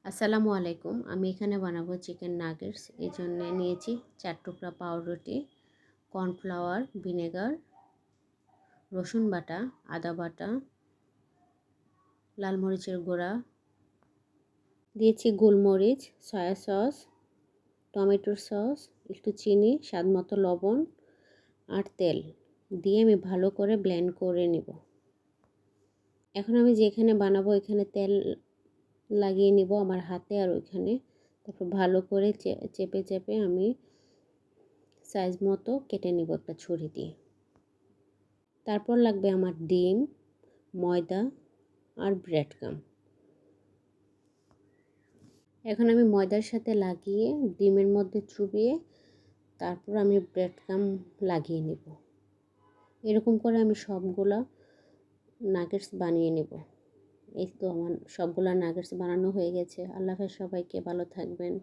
আসসালামু আলাইকুম। আমি এখানে বানাবো চিকেন নাগেটস। এই জন্য নিয়েছি 4 টুকরা পাউরুটি, কর্নফ্লাওয়ার, ভিনেগার, রসুন বাটা, আদা বাটা, লাল মরিচের গুঁড়া, দিয়েছি গোলমরিচ, সয়া সস, টমেটোর সস, একটু চিনি, স্বাদমতো লবণ আর তেল দিয়ে আমি ভালো করে ব্লেন্ড করে নিব। এখন আমি যেখানে বানাবো এখানে তেল লাগিয়ে নিব আমার হাতে আর ওইখানে। তারপর ভালো করে চেপে চেপে আমি সাইজ মতো কেটে নিব একটা ছুরি দিয়ে। তারপর লাগবে আমার ডিম, ময়দা আর ব্রেড ক্রাম। এখন আমি ময়দার সাথে লাগিয়ে ডিমের মধ্যে চুবিয়ে তারপর আমি ব্রেড ক্রাম লাগিয়ে নেব। এরকম করে আমি সবগুলা নাগেটস বানিয়ে নেব। এই তো আমার সবগুলা নাগেটস বানানো হয়ে গেছে। আল্লাহ হাফেজ, সবাইকে ভালো থাকবেন।